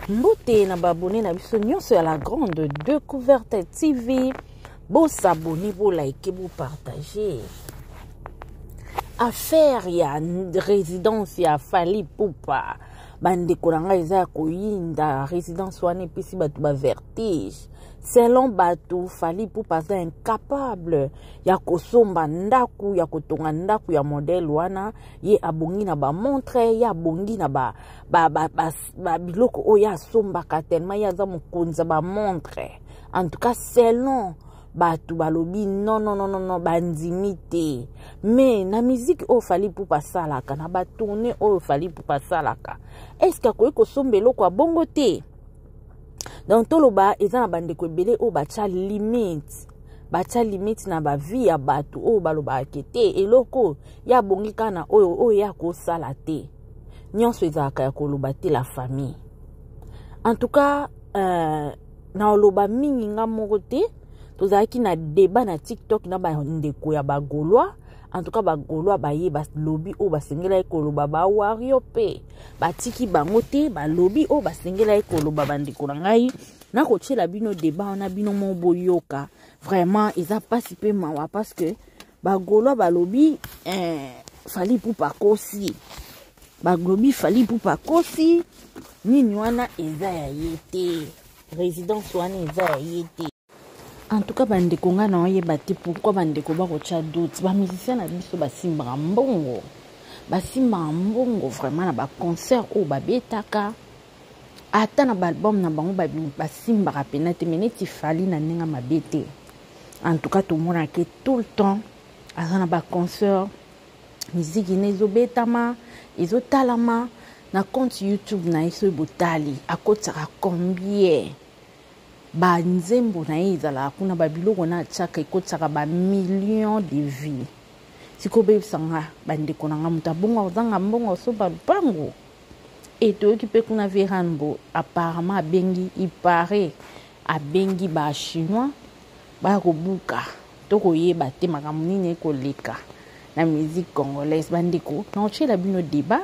Mbote na babone na biso nyonso ya la grande découverte TV. Bo s'abonner, bo liker, bo partager. Affaire ya résidence ya Fally Ipupa. Bande kolanga eza koyinda résidence wana epesi bato ba vertige. Selon bato Fally Ipupa aza incapable ya kosomba ndaku ya kotonga ndaku ya modèle wana ye abongi na ba montre ya abongi na ba biloko oyo asombaka tellement ya aza mokonzi ba montre. En tout cas selon bato balobi non bandimi te. Mais na musique oyo Fally Ipupa salaka na ba tourner oyo Fally Ipupa salaka est-ce que akoki kosomba eloko ya bongo te? Donc toloba eza na bandeko ebele oyo batia limite na ba vie ya bato oyo balobaka te eloko ya bongi kana oyo ya kosala te. Nyonso ezalaka ya koloba te la famille. En tout cas na oloba mingi nga moko te. Tozalaki na débat na TikTok na bandeko ya bagolwa. En tout cas bagolwa baye balobi oyo basengela ekoloba ba wario pe batiki bango te balobi oyo basengela ekoloba bandeko na ngai na kotiela bino débat wana bino mo boyoka vraiment eza pasi pe mawa parce que bagolwa balobi Fally Ipupa kosi baglobi Fally Ipupa kosi nini wana eza ya yete résidence wana eza ya yete. En tout cas, bandeko nga na oyeba te pourquoi bandeko ba kocha doute. Ba musicien na biso basimbaka mbongo. Basimbaka mbongo vraiment na ba concert o babetaka. Ata na ba album na bango basimbaka pena te meneti Fally na nenga mabete. En tout cas, tout le monde a que tout le temps asa na ba concert musique nezo betama, ezo talama na compte YouTube na iso botali. Akotaka combien? Ba nzembo na ye ezala kuna babiloko na atshaka ekotsaka ba millions de vues. Siko bebisanga bandeko na nga mutu abongo ozanga mbongo osoba lupango. Et toyoki pe kuna veranbo apparemment abengi ba chinois ba kobuka tokoyeba te makambo nini ekoleka na musique congolaise. Bandeko na otiela bino débat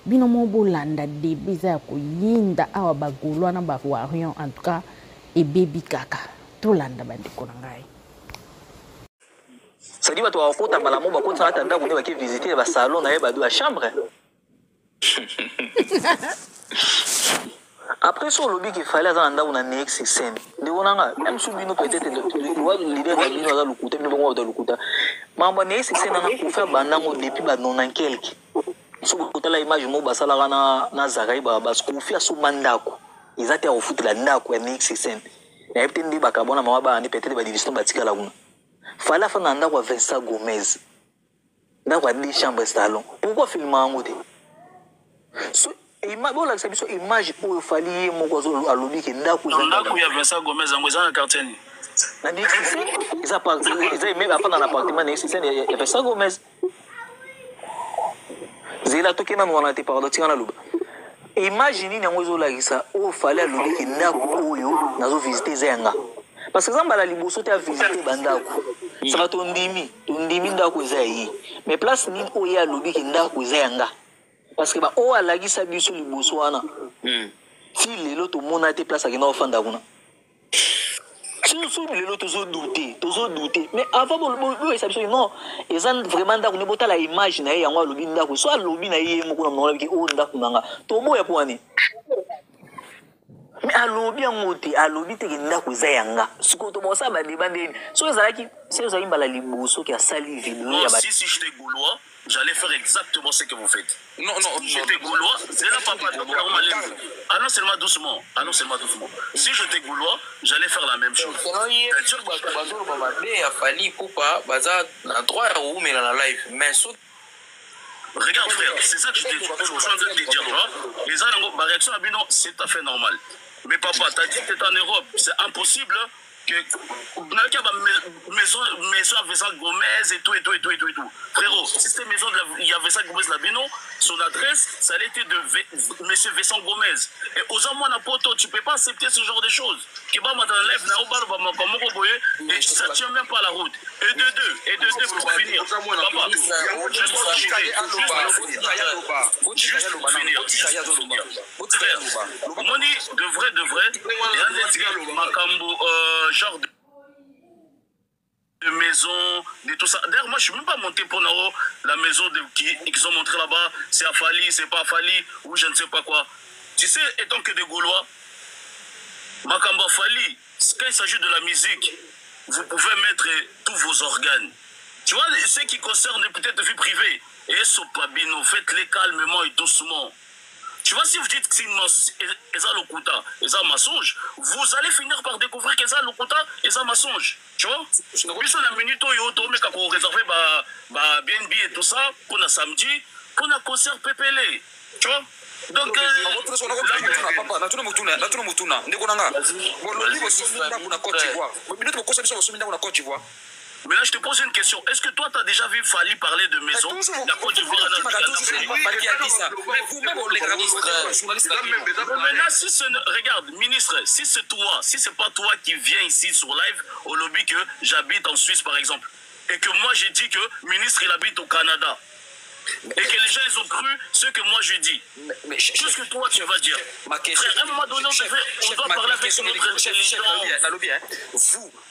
bino mo bolanda débat eza ya koyinda awa bagolwa na bawarion. En tout cas et baby kaka tolanda bandeko na ngai sadi bato bakota malamo bakota na tanda kune baki visiter ba salon na ye ba chambre. Après ça lobby qu'il fallait dans nda una next scène de onanga même sous bino peut-être le leader de bino za lukuta bino bongo da lukuta mamba next scène na ko faire bandango depuis ba non en quelque so ko la image mo basala na zakai ba skufia so mandako izate ya ofutela ndako ya next scène na yepte ndi bakabona mama ba andi peut-être ba division batika la una fala fa na ndako ya Vincent Gomez ndako ya 10 chambres salon pourquoi filmer ango te so image bola ka biso image oyo Fally moko zo alobi ke ndako ya Vincent Gomez ango za na quartier ni na next scène isa parti isa même apa na appartement next scène ya Vincent Gomez zela to kena mwana te pardon tika na luba. Imagine nango ezolakisa o Fally alobi ke ndako oyo nazo visiter zenga parce que zamba la liboso te a visiter bandako ça tondimi ndako eza yi mais place nini oyo alobi ke ndako zenga parce que ba o alakisa biso liboso wana si lelo to mona te place akena ofanda kuna sur lelo tozo douter mais avant bon ça biso non ezan vraiment ndako ne bota la image na ye yango alobi ndako so alobi na ye moko na mona ke o ndako nanga to boya poani mais alobi yango te alobi te ndako eza yanga siko to bosa ba débat ndeni so ezalaki c'est ozali mbala liboso ki asali vidéo ya ba si j'étais gaulois j'allais faire exactement ce que vous faites. Non, j'étais gaulois, c'est là papa. Annonce seulement doucement. Si j'étais gaulois, j'allais faire la même chose. Regarde frère, c'est ça que je suis en train de te dire là. Les gens, ma réaction à Bino, c'est tout à fait normal. Mais papa, t'as dit que t'es en Europe, c'est impossible que maison à Vincent Gomez et tout. Frérot, si c'était maison il y a Vincent Gomez là, Bino, son adresse, ça a été de M. Vincent Gomez. Et aux amants à poto, tu ne peux pas accepter ce genre de choses. Et ça ne tient même pas la route. Et de deux, pour finir. Papa, juste pour finir. Frère, Moni, de vrai, genre de maison, de tout ça. D'ailleurs, moi, je ne suis même pas monté pour la maison qu'ils ont montré là-bas. C'est à Fali, c'est pas à Fali, ou je ne sais pas quoi. Tu sais, étant que des Gaulois, Makamba Fali, quand il s'agit de la musique, vous pouvez mettre tous vos organes. Tu vois, ce qui concerne peut-être vie privée, et Sopabino, faites-les calmement et doucement. Tu vois, si vous dites que c'est un mensonge, vous allez finir par découvrir que c'est un mensonge. Tu vois? Puis sur la minute où on a réservé BNB et tout ça, pour un samedi, pour un concert PPL. Tu vois? Donc, mais là, je te pose une question. Est-ce que toi, tu as déjà vu Fali parler de maison la Côte d'Ivoire? Maintenant, regarde, ministre, si c'est toi, si c'est pas toi qui viens ici sur live au lobby que j'habite en Suisse, par exemple, et que moi, j'ai dit que le ministre, il habite au Canada, et que les gens, ils ont cru ce que moi, je dis. Qu'est-ce que toi, tu vas dire? Frère, à un moment donné, on doit parler avec notre intelligence.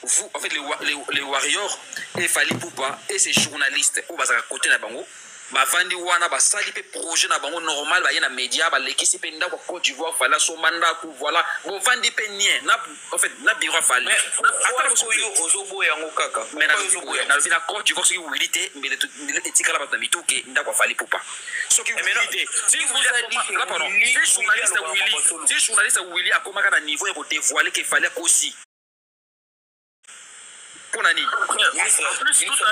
Vous, en fait, les warriors, et Fali Poupa, et ces journalistes, où vous à côté de la bango, bavandi wana basali pe projet na bango normal ba yena média ba lekisi pe ndako Côte d'Ivoire fala so manda ku voilà bo vandi pe nien na en fait na biro Fali atala ko yo ozobo yango kaka mais na vina Côte d'Ivoire ce qui vous milité mais le etika la ba mituke ndako Fali Poupa ce qui vous milité si vous avez là pardon si journaliste Willy a comment na niveau et dévoiler qu'il fallait aussi pour Nani. En plus, tout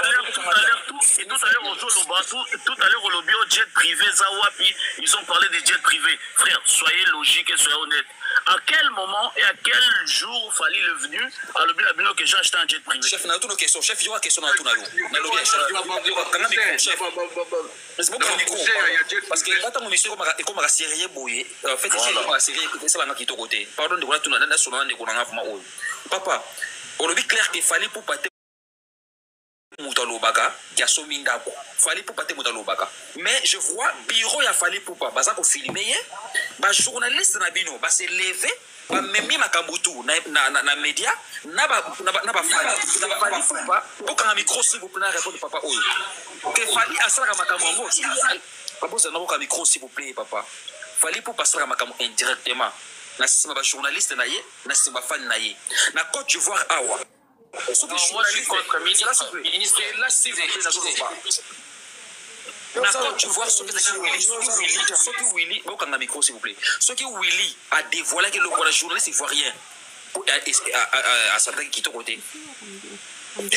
à l'heure, au lobby, au jet privé, Zawapi, ils ont parlé des jets privés. Frère, soyez logique et soyez honnête. À quel moment et à quel jour Fali est venu à lobby la bino que j'ai acheté un jet privé? Chef, on a toutes nos questions. Chef, il y aura une question dans tout le lobby. Chef, c'est beaucoup de micro. Parce que quand on monsieur comme la série boyé, en fait, la série, c'est la qui est au côté. Pardon de voir tout le monde, sur le monde, papa. On a vu clair qu'il fallait pour pâter Moutalobaka, qui a sommé d'abord. Fallait pour pâter Moutalobaka. Mais je vois, bureau, il a fallu pour pas. Baza pour filmer, bah journaliste Nabino, bah c'est levé, bah même ma Kambutu, na média, n'a pas fallu pour pas. Aucun micro, s'il vous plaît, répondre papa. Que fallait à ça, ma Kamambo. Papa, vous avez un micro, s'il vous plaît, papa. Fallait pour passer à ma Kamambo indirectement. Na sima journaliste naie, na sima fan naie. Na Côte d'Ivoire awa. Moi je suis contre ministre. Là s'il vous plaît, na Côte d'Ivoire ce qui Willy, bon quand micro s'il vous plaît. Ce qui Willy a dévoilé que le journaliste ivoirien à sa qui est côté.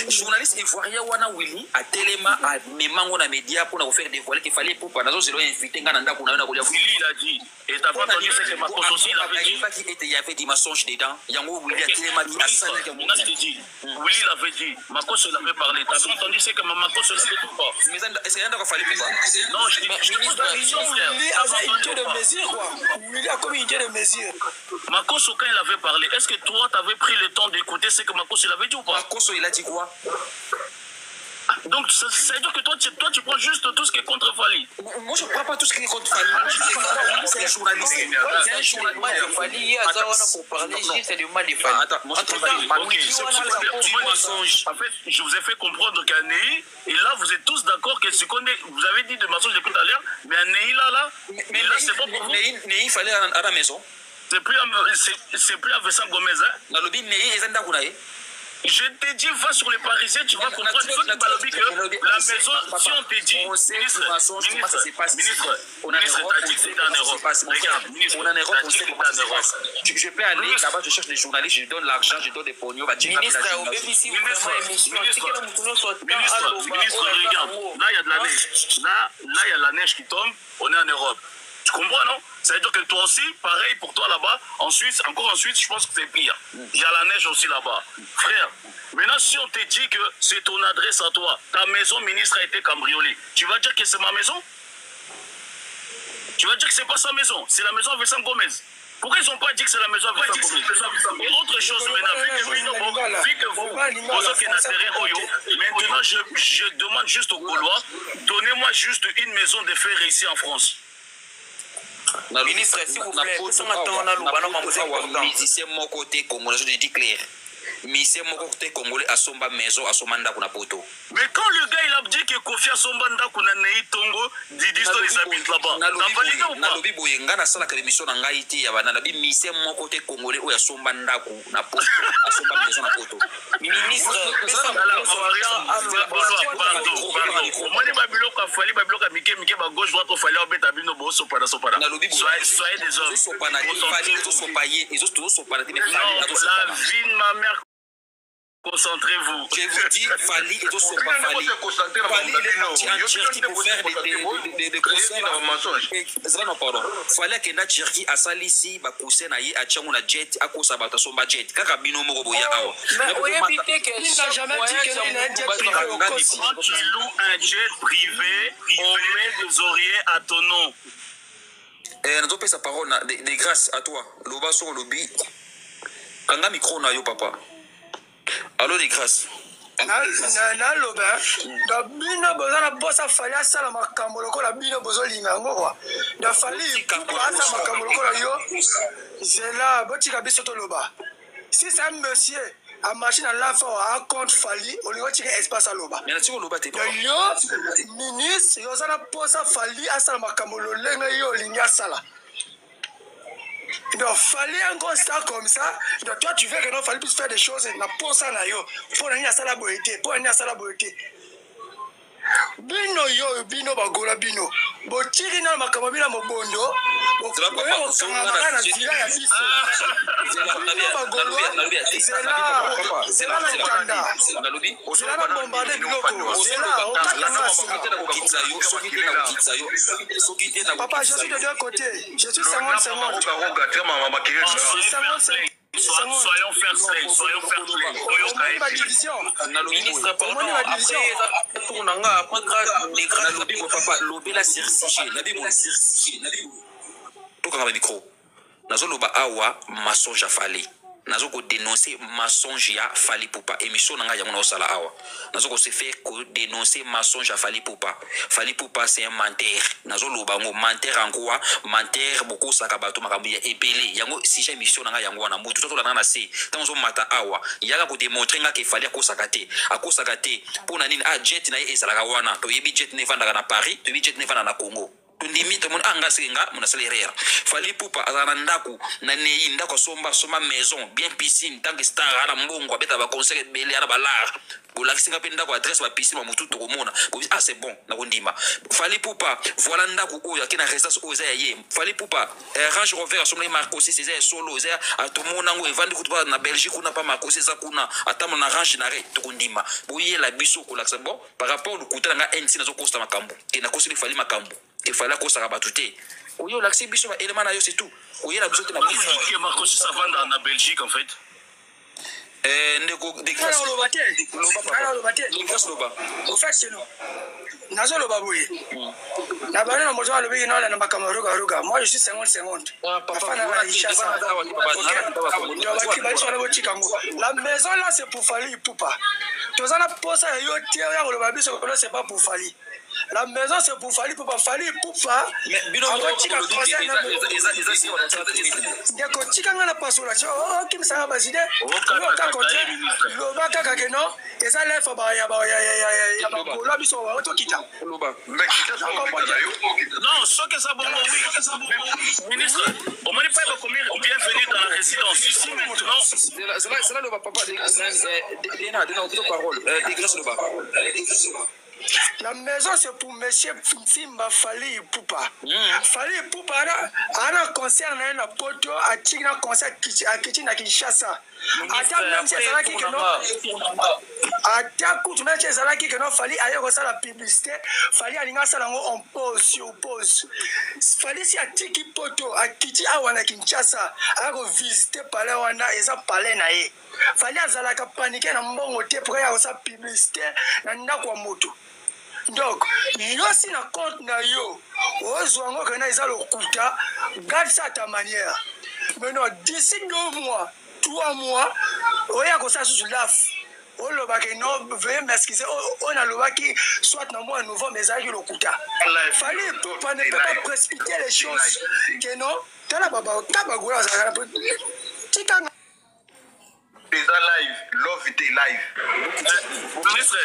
Journaliste ivoirien wana Willy a tellement a memango na média pour nous faire dévoiler qu'il fallait pour pas nazo inviter ngana kuna na kolia. Willy il a dit et t'as pas entendu ce que Makos aussi il avait dit il y avait des mensonges dedans. Yango Willy a tellement dit à ça que Willy l'avait dit, Makos il avait parlé. T'as pas entendu ce que Makos il avait dit pas? Mais est-ce qu'il y a encore fallu pas? Non, je dis Willy avait une idée de mesure quoi. Willy a comme une idée de mesure. Makos quand il avait parlé, est-ce que toi t'avais pris le temps d'écouter ce que Makos il avait dit ou pas? Makos il a dit quoi? Donc, ça veut dire que toi, tu prends juste tout ce qui est contre Fali. Moi, je ne prends pas tout ce qui est contre Fali. C'est un journaliste. C'est un journaliste. Fali, il y a pour parler, c'est le mal de Fali. Attends, moi, je en fait, je vous ai fait comprendre qu'à Nei, et là, vous êtes tous d'accord que ce qu'on est. Vous avez dit de mensonge depuis tout à l'heure, mais à Nei, là, c'est pas pour vous. Nei, il fallait à la maison. C'est plus à Vincent Gomez, hein. Dans le but, Nei, ils ont d'accord. Je te dis, va sur les Parisiens, tu vas comprendre. Il faut que la maison, si on te dit, ministre, t'as dit que c'était en Europe. Regarde, ministre, t'as dit que c'était en Europe. Je peux aller là-bas, je cherche des journalistes, je donne l'argent, je donne des pognons. Ministre, regarde, là, il y a de la neige. Là, il y a la neige qui tombe, on est en Europe. Tu comprends, non? Ça veut dire que toi aussi, pareil pour toi là-bas, en Suisse, encore en Suisse, je pense que c'est pire. Il y a la neige aussi là-bas. Frère, maintenant, si on te dit que c'est ton adresse à toi, ta maison ministre a été cambriolée, tu vas dire que c'est ma maison? Tu vas dire que c'est pas sa maison, c'est la maison à Vincent Gomez. Pourquoi ils n'ont pas dit que c'est la maison à Vincent Gomez? Et autre chose maintenant, vu que vous maintenant je demande juste aux Gaulois, donnez-moi juste une maison de fer ici en France. Ministre, s'il vous plaît, musicien mon côté congolais, je dis clair. Musicien mon côté congolais à son maison, à son mandat qu'on a poto. Mais quand le gars il a dit que Kofi a son mandat qu'on a né Tongo, Didi Sto les habite là-bas. T'as validé ou pas? Nalobi boyenga na sala émission na ngaiti ya bana nabi musicien mon côté congolais ou ya son mandat qu'on a poto, à son maison na poto. Ministre, moi les babiloka fali babiloka mike ba gauche droite au fali obeta bino bo so para. Soyez des hommes. La vie de ma mère. Concentrez-vous. Je vous dis, Fali et d'autres sont pas Fali. Fali, il est parti en Turquie pour faire des concerts. Non, pardon. Fali qui est en Turquie, à Salissi, à Kousen, à Tchangou, à Jet, à Kousa, à Somba Jet. Kaka Bino Moroboya. Il n'a jamais dit qu'il a un jet privé. Quand tu loues un jet privé, on met des oreillers à ton nom. Nous avons sa parole de grâce à toi. Loba sur lobby. Kanga micro na yo papa. Allô de grâce. Na loba. Da bino bozana bossa fali asala makambo lokola bino bozolinga ngwa. Da fali kuba asala makambo lokola yo. Zela botika biso to loba. Si c'est un monsieur a machine à la fois à compte fali, on lui retire espace à loba. Mais tu loba te pas. Yo ministre, yo zana bossa fali asala makambo lolenga yo linya sala. Donc, fallait un constat comme ça. Donc, toi, tu veux que non, fallait plus faire des choses. Na pour ça, na yo. Pour aller à la beauté. Pour aller à la beauté. Bino yo, bino bagola bino. Botiri na makamabila mobondo. Bokoyo okangana na zila ya biso. Bino bagolo. Zela na tanda. Zela na bombardé biloko. Zela okakana na. Papa, je suis de deux côtés. Je suis 50-50. Soyons fair-play, soyons fair-play. Ministre, pardon, après, lobby la circigé, micro. Nazo loba awa mensonge Fali. Nazo ko dénoncer mensonge ya Fali Poupa émission nanga ya mona sala awa. Nazo ko se fait ko dénoncer mensonge ya Fali Poupa. Fali Poupa c'est un menteur. Nazo loba ngo menteur en quoi? Menteur beaucoup saka bato makambo ya epelé. Yango si j'ai émission nanga yango na mutu to la na se. Tanzo mata awa. Yaka ko démontrer nga ke Fali akosakate. Akosakate pona nini a jet na ye esala wana. To yebi jet ne vanda na Paris, to yebi jet ne vanda na Congo. Limite mon angasenga mon salaire Fali Poupa azana ndaku na nei ndako somba maison bien piscine tant que star ala mbongo abeta ba concert belé ala balar bolakisinga pe ndako adresse ba piscine ba mutu to komona ah c'est bon na kondima Fali Poupa voilà ndaku oyo akina résidence oyo ya ye Fali Poupa Range Rover somle Marco c'est solo za atomona ngo evandi kutuba na Belgique kuna pa Marco c'est za kuna atamo na Range na re to kondima boye la biso ko laksa bon par rapport au kutana nga NC na zo costa makambo et na kosili Fali makambo il fallait qu'on s'arrête tout. Oui, l'accès biso élément là c'est tout. Oui, la biso de la biso. Que Marcos ça va en Belgique en fait. Ndeko de grâce. Alors le baté. Le grâce loba. Au fait c'est non. Nazo loba boye. Na bana na moto alobi na na makamaro garuga. Moi je suis 50-50. Papa na Ishasa. La maison là c'est pour Fali Poupa. Tu as na posa yo tie ya loba biso c'est pas pour Fali. La maison c'est pour Fali Poupa. Fali Poupa. Mais bino Ndeko tika ngana pasola cho kim sa bazide. Loba kaka ke non. Eza lefa ba ya ba biso wa to kita. Loba. Non, ce que ça bon oui. Ministre, on m'a dit pas comment bienvenue dans la résidence. Ici maintenant. C'est là le papa de parole. Dégresse Loba. La maison c'est pour monsieur Simba Fali Poupa. Fali Poupa a un concert na poto a tigna concert a Kichina Kinshasa. Ata même si ça là qui non. Ata kutu même si ça là qui non Fali ayo ko ça la publicité, Fali alinga ça lango on pose. Fali si a tiki poto a Kichi awana Kinshasa, a ko visiter palais wana eza palais na ye. Fali azala ka paniquer na mbongo te pour ya ko ça publicité na ndako moto. donc yo si na compte na yo ozwa ngo kana eza lokuta garde ça à ta manière. Mais non, d'ici 2 mois 3 mois oya kosala susu laf olobaki non veuillez m'excuser on a lobaki soit dans mois novembre ezalaki lokuta fallait pas ne pas précipiter les choses que non tala baba tabagola azala tika déjà live love it live ministre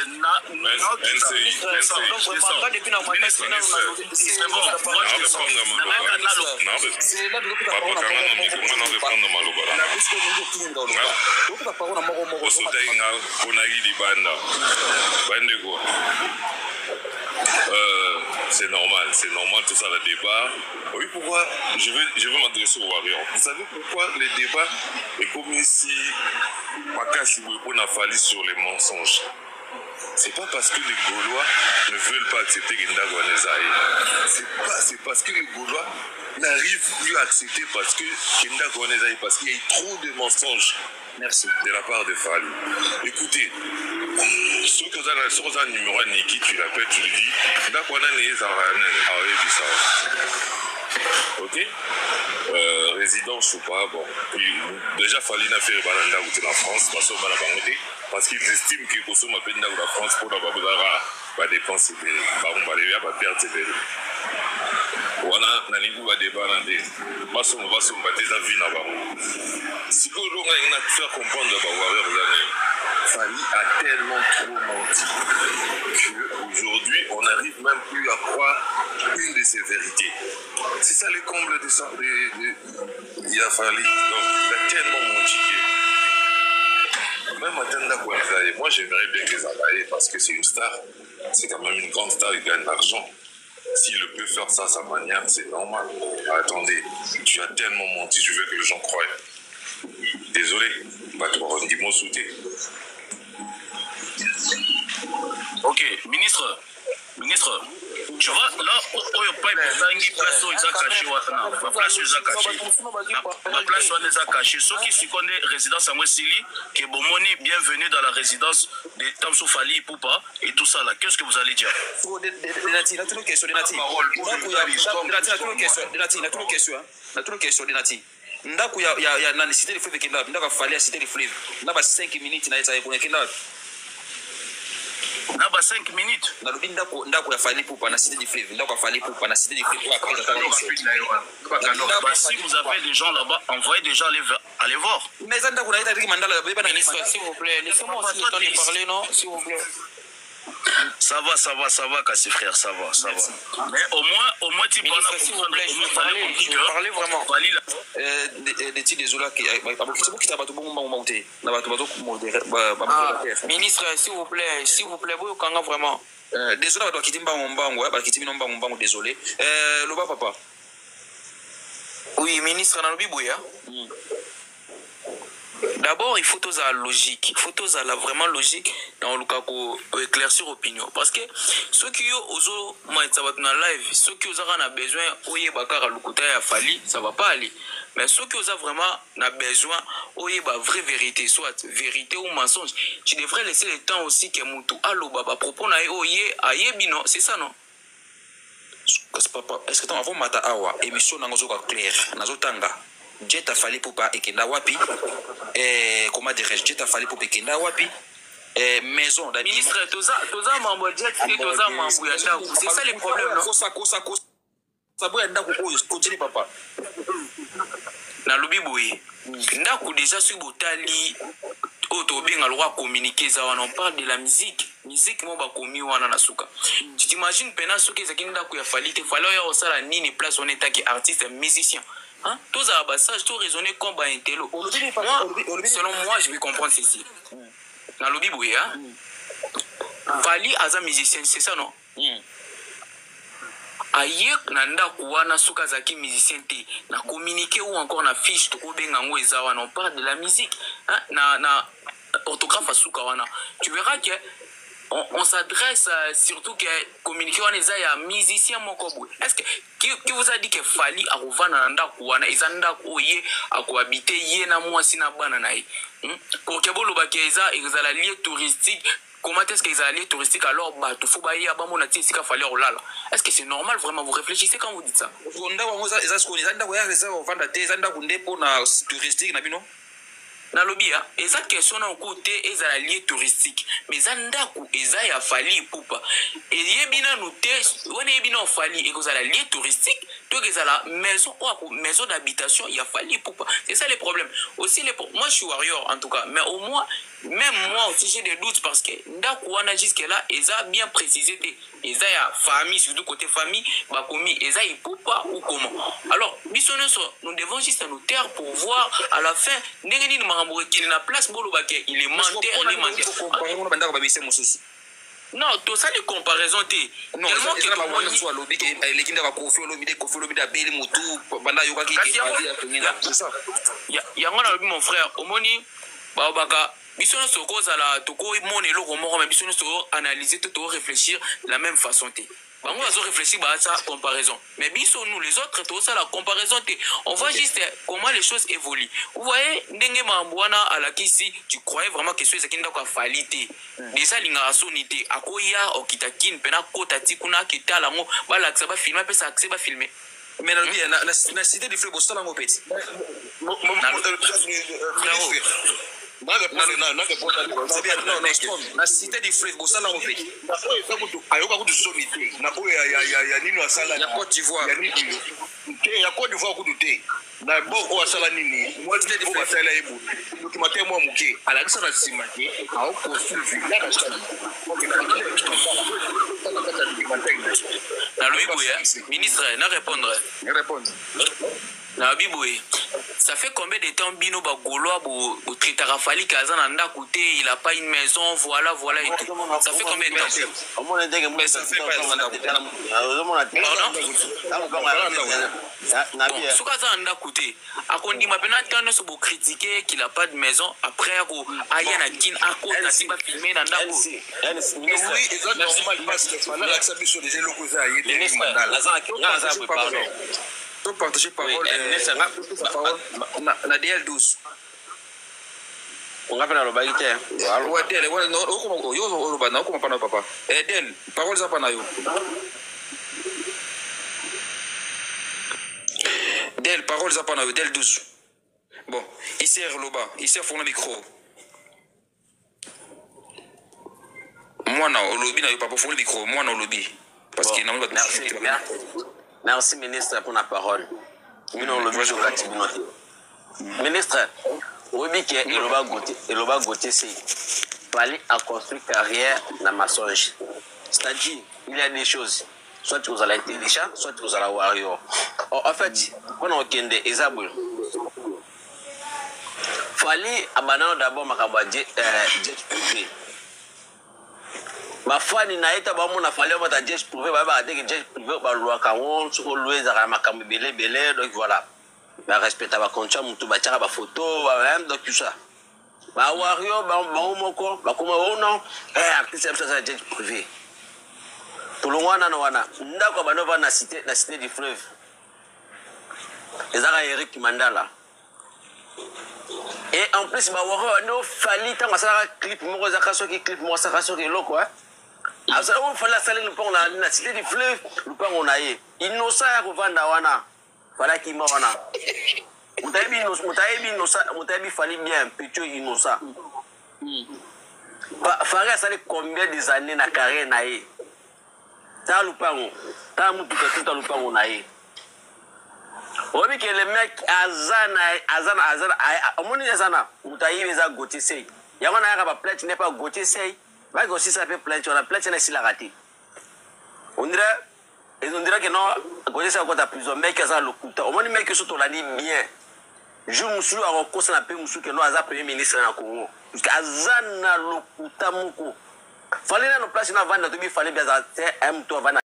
c'est normal tout ça le débat. Oui, pourquoi je veux m'adresser aux warriors. Vous savez pourquoi les débats est comme ici on a fallu sur les mensonges. C'est pas parce que les Gaulois ne veulent pas accepter Ngendago Nezaï. C'est parce que les Gaulois n'arrivent plus à accepter parce que Ngendago Nezaï, parce qu'il y a eu trop de mensonges. Merci. De la part de Fali. Écoutez, ce que vous avez un numéro Niki, tu l'appelles, tu lui dis, ok? Résidence ou pas, bon. Puis, déjà, Fali n'a fait Balanda ou la France, parce qu'ils estiment que Koso m'a fait la France pour la dépense, pas perdre ses vélos. Voilà, Nanibu va déballer. Basso va des avis là-bas. Si on a fait comprendre que Fali a tellement trop menti qu'aujourd'hui, on n'arrive même plus à croire une de ses vérités. C'est ça le comble de ça. Il a Fali. Donc, il a tellement menti que même Atenda Kouazaï, moi j'aimerais bien qu'ils aillent parce que c'est une star. C'est quand même une grande star, il gagne de l'argent. S'il peut faire ça à sa manière, c'est normal. Attendez, tu as tellement menti, je veux que les gens croient. Désolé, dis-moi sauter. Ok, ministre, tu vois, là, on pas une place où ils ont caché, ma place où ils ont caché. Ma place où ils ont caché. Ceux qui sont des résidences à Mwesili, qui est Bomoni, bienvenue dans la résidence de Tamsou Fali Poupa et tout ça là. Qu'est-ce que vous allez dire? Ndaku ya nani cité de fleuve kenda ndaka fallait cité de fleuve ndaba 5 minutes na ita kuna kenda naba 5 minutes na lobi ndaku ya fallait pour na cité de fleuve ndaku fallait pour na cité de fleuve si vous avez des gens là-bas envoyez des gens aller voir mais ça ndaku na ita riki mandala beba na ministre s'il vous plaît laissez-moi aussi le temps de parler non s'il vous plaît. Ça va, Kassi frère, ça va. Mais au moins, tu parles parler vraiment. Ministre, s'il vous plaît, vous kanga vraiment. Désolé, Loba papa. Oui, ministre Nalobi Bouya. D'abord, il faut tous la logique. Il faut tous la vraiment logique dans le cas pour éclaircir l'opinion. Parce que ceux qui ont live, ceux qui ont besoin, ça va pas aller. Mais ceux qui ont vraiment besoin, vraie vérité, soit vérité ou mensonge, tu devrais laisser le temps aussi que Moutou allo baba propos na bino, c'est ça non? Est-ce que tu as vu mata awa émission nangozo clair nazo tanga Jet a fallu pour pas ekenda wapi comment dirais-je Jet a fallu pour ekenda wapi maison ministre toza mambo jet et toza mambo ya ndaku c'est ça le problème non ça boya ndaku continue papa na lobi boye ndaku déjà sur botali auto benga loi communiquer ça on parle de la musique mo ba komi wana na suka tu t'imagines pena suka zakinda ku ya fali te falo ya osala nini place on est que artiste musicien. Hein? Tous à bassage, tout raisonner comme un télo. Selon moi, je vais comprendre ceci. Dans le Bible, Fali Aza musicien, c'est ça non? Ayek nanda kuwana suka zaki musicien te na communiquer ou encore na fiche to benga ngweza wana on parle de la musique hein? na orthographe suka wana tu verras que on s'adresse surtout que communiquer on est à musicien mokobo. Est-ce que qui vous a dit que Fali a revana nda kuwana izanda koye a cohabiter ye na moi sina bana nae pour que bolo bakeza ezala lieu touristique comment est-ce qu'ils allaient touristique alors bah tout faut bailler à bamon a tisika fallait olala. Est-ce que c'est normal vraiment vous réfléchissez quand vous dites ça? Onda wa za sko za nda ko ya resa o vanda te za nda ko ndepo na touristique na bino. Na lobia eza question na côté eza la lieu touristique mais za ndaku eza ya fali pupa et yebina noté on yebina fali et eza la lieu touristique donc eza la maison d'habitation ya fali pupa c'est ça le problème aussi moi je suis warrior en tout cas mais au moins même moi aussi j'ai des doutes parce que ndaku wana jusque là eza bien précisé eza ya famille surtout côté famille ba komi eza ipupa ou comment alors nous devons juste nous taire pour voir à la fin ndenge qui est na place bolo baké il est menteur non tout ça les comparaisons té non tellement que la soit lobby les kinda ba kofi lobby da beli mutu banda yoka ki c'est ça ya ngona lobby mon frère omoni ba baka bisono soko za la toko mone lo romo mais bisono soko analyser tout réfléchir la même façon té on va réfléchir à sa comparaison. Mais biso nous les autres, tout ça la comparaison, on voit juste comment les choses évoluent. Vous voyez, Ndenge Mambouana à la Kisi, tu croyais vraiment que c'est ce qui n'a pas falité. Déjà, l'ingarasonité, à quoi il y a, au Kitakin, Pena Kota Tikuna, Kita, la mo, voilà, que ça va filmer, puis ça va filmer. Mais la cité du fleuve au sol en petit. La cité du fleuve au sol en petit. Ayoka kutusomite na boya ya nini wasala ya Côte d'Ivoire ya Côte d'Ivoire kuduté na boko wasala nini moi c'était des wasala ebu documenté moi muke alakisa na simaki au poursuivi la kasala na Louis ministre na répondre na Biboué ça fait combien de temps Bino Bagoloa bo traitera Fali Kazan nda côté il a pas une maison voilà et tout ça fait combien de temps mais ça fait pas ce Kazan nda côté a kondi mapena tano so bo critiquer qu'il a pas de maison après ko aya na kin a ko na siba filmer na ndako oui c'est normal parce que là l'accès sur les locaux ça y est mandala pour partager parole na DL12 on va faire le bagage ouais DL ouais non yo lo bana ko pana papa DL parole za pana yo DL parole za pana yo DL12 bon ici Loba ici fond le micro moi na lobby na yo papa fond le micro moi na lobby parce que non Merci ministre pour la parole. Ministre, oui que il va goûter c'est fallait à construire carrière dans ma songe. C'est-à-dire il y a des choses soit tu as l'intelligence soit tu as la warrior. En fait, quand on kende Isabelle fallait abandonner d'abord ma jet privé. Ma foi ni naita ba mon afale ba ta jet privé ba dès que jet privé ba loi ka won sur louer za makambo belé donc voilà ba respecter ba contrat mutu ba tira ba photo ba même donc tout ça ba wario ba moko ba kuma wono artiste ça jet privé tout le monde na wana ndako ba nova na cité du fleuve ezaka Eric Mandala et en plus ba wario no fali tanga ça clip moko za kaso ki clip mo sa kaso ki loko alors on fait la salle nous prend la cité du fleuve nous prend on aille innocent ya kovanda wana voilà qui mort wana mutayebi fallait bien petit innocent Faria ça combien des années na carrière na ye ta lupango ta mutu tout lupango na ye obi que le mec azana omoni azana mutayebi za Gauthier Sey yango na ya ba plainte n'est pas Gauthier Sey. Va aussi ça peut plainte, on a plainte c'est la raté. On dirait que non, Gauthier Sey a plusieurs mecs à le coup. Au moins les mecs sont on dit bien. Je me suis à cause na paix musu que non aza premier ministre na Congo. Parce que azana le coup moko. Fallait na place na vendre to bi fallait bien ça un to vendre